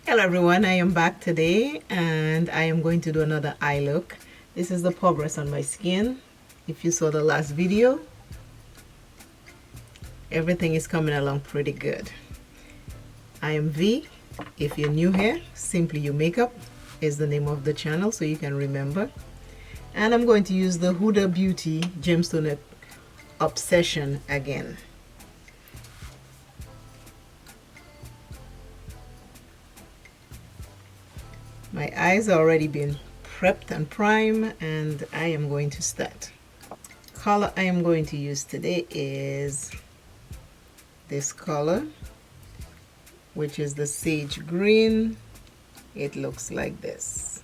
Hello everyone, I am back today and I am going to do another eye look. This is the progress on my skin. If you saw the last video, everything is coming along pretty good. I am V. If you're new here, Simply You Makeup is the name of the channel so you can remember. And I'm going to use the Huda Beauty Gemstone Obsession again. My eyes are already been prepped and primed and I am going to start. Color I am going to use today is this color, which is the sage green. It looks like this.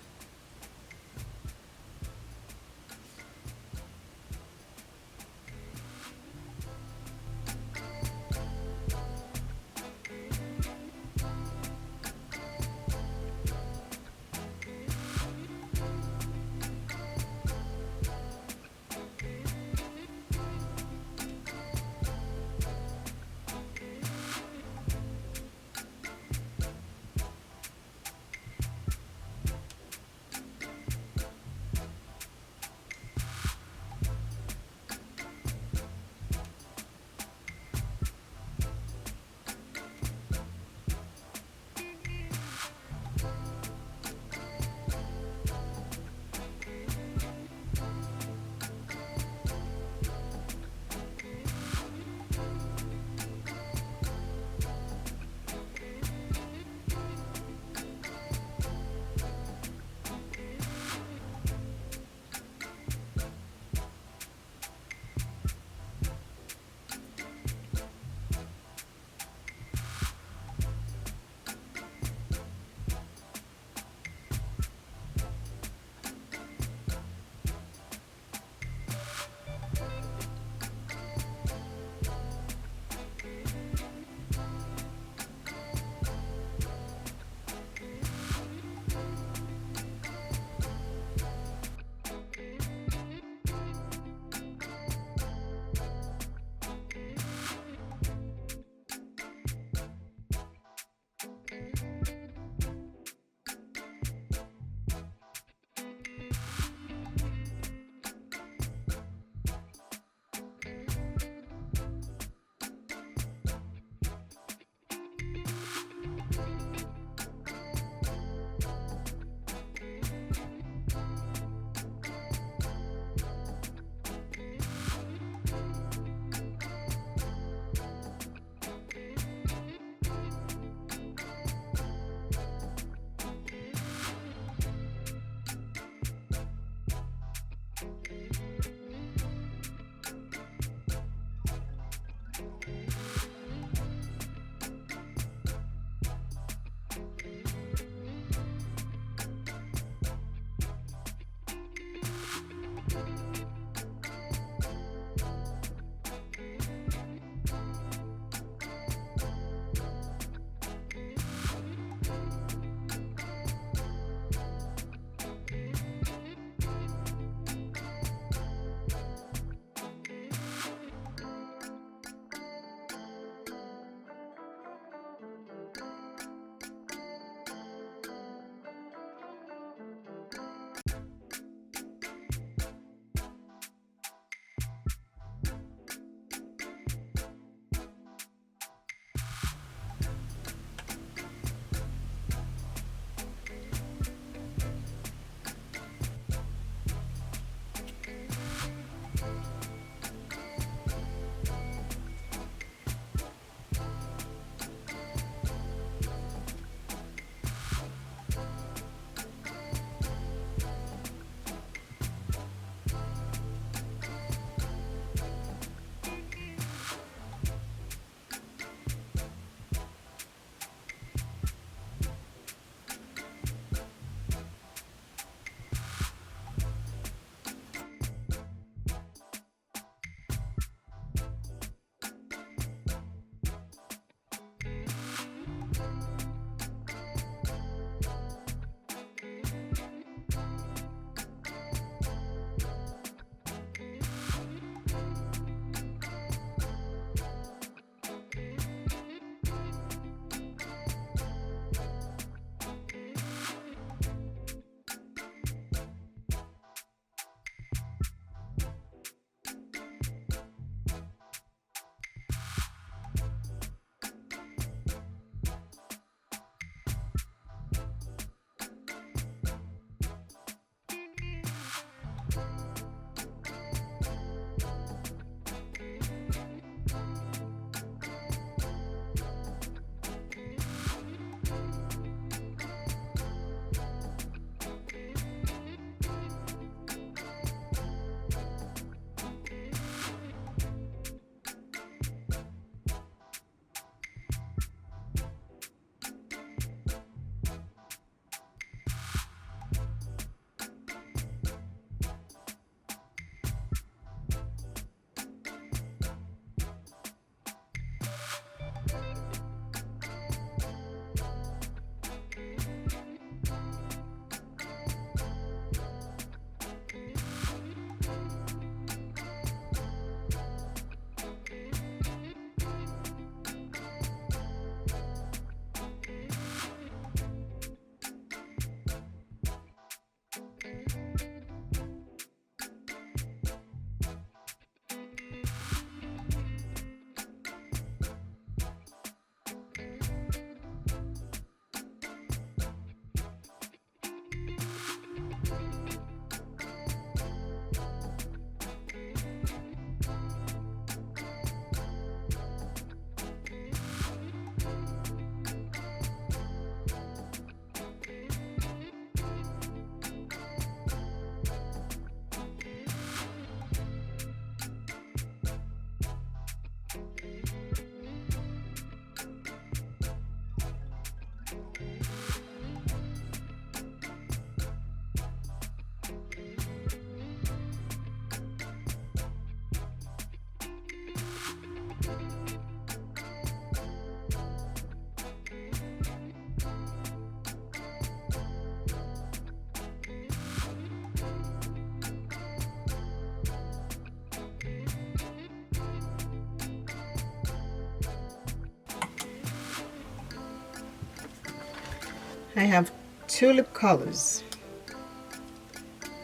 I have two lip colors.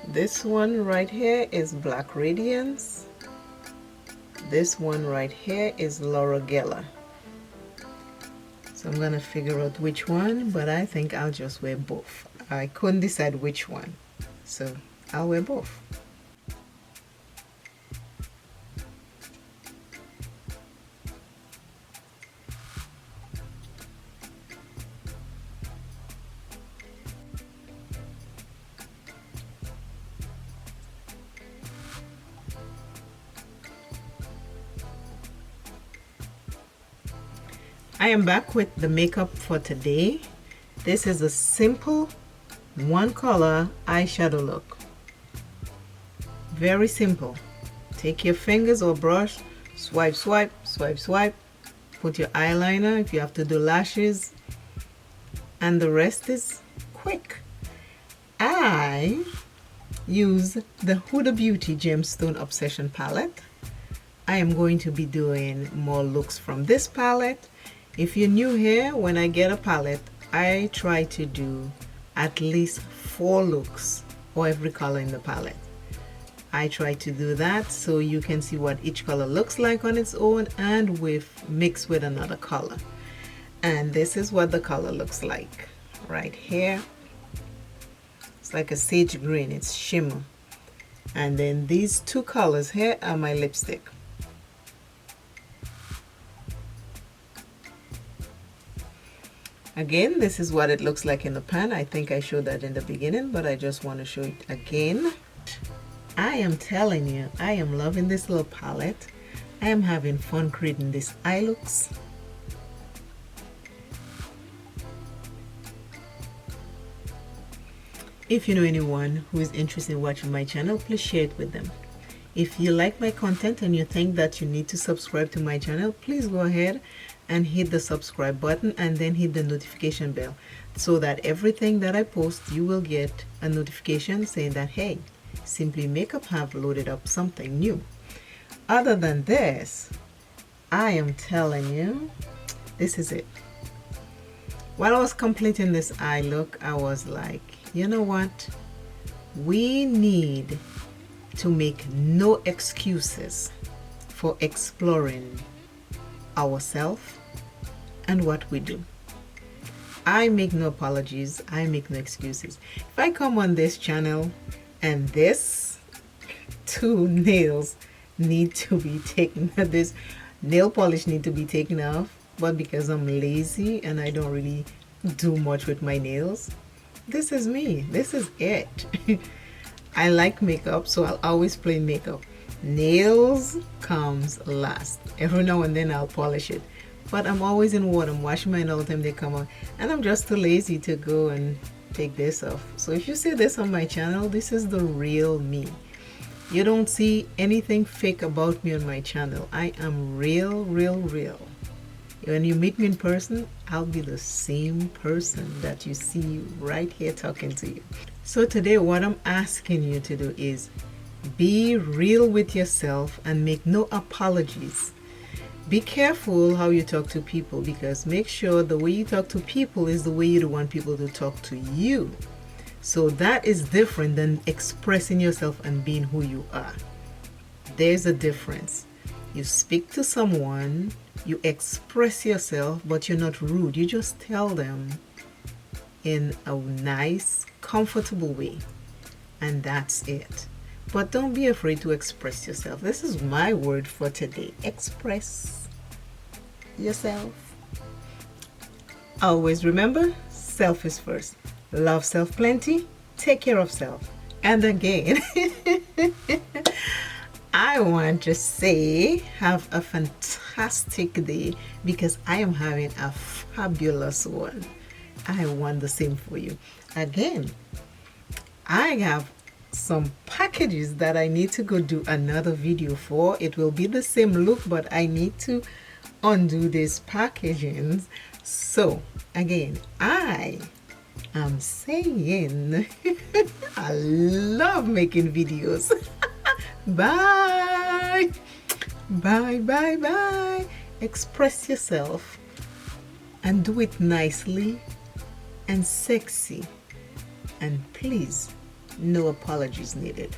This one right here is Black Radiance. This one right here is Laura Geller. So I'm gonna figure out which one, but I think I'll just wear both. I couldn't decide which one, so I'll wear both. I am back with the makeup for today. This is a simple one color eyeshadow look. Very simple. Take your fingers or brush, swipe, swipe, swipe, swipe. Put your eyeliner if you have to do lashes. And the rest is quick. I use the Huda Beauty Gemstone Obsession palette. I am going to be doing more looks from this palette. If you're new here, when I get a palette, I try to do at least 4 looks for every color in the palette. I try to do that so you can see what each color looks like on its own and mixed with another color. And this is what the color looks like right here. It's like a sage green, it's shimmer. And then these 2 colors here are my lipstick. Again, this is what it looks like in the pan. I think I showed that in the beginning, but I just want to show it again. I am telling you, I am loving this little palette. I am having fun creating these eye looks. If you know anyone who is interested in watching my channel, please share it with them. If you like my content and you think that you need to subscribe to my channel, please go ahead and hit the subscribe button and then hit the notification bell so that everything that I post, you will get a notification saying that, hey, Simply Makeup have loaded up something new. Other than this, I am telling you, this is it. While I was completing this eye look, I was like, you know what? We need to make no excuses for exploring ourselves and what we do. I make no apologies, I make no excuses. If I come on this channel and this 2 nails need to be taken, this nail polish need to be taken off, but because I'm lazy and I don't really do much with my nails, this is me, this is it. I like makeup, so I'll always play makeup. Nails comes last. Every now and then I'll polish it, but I'm always in water. I'm washing mine all the time they come out, and I'm just too lazy to go and take this off. So if you see this on my channel, this is the real me. You don't see anything fake about me on my channel. I am real, real, real. When you meet me in person, I'll be the same person that you see right here talking to you. So today what I'm asking you to do is be real with yourself and make no apologies. Be careful how you talk to people, because make sure the way you talk to people is the way you want people to talk to you. So that is different than expressing yourself and being who you are. There's a difference. You speak to someone, you express yourself, but you're not rude. You just tell them in a nice, comfortable way, and that's it. But don't be afraid to express yourself. This is my word for today. Express yourself. Always remember, self is first. Love self plenty. Take care of self. And again, I want to say have a fantastic day, because I am having a fabulous one. I want the same for you. Again, I have some packages that I need to go do another video for. It will be the same look, but I need to undo these packagings. So again, I am saying I love making videos. Bye bye bye bye. Express yourself and do it nicely and sexy, and please, no apologies needed.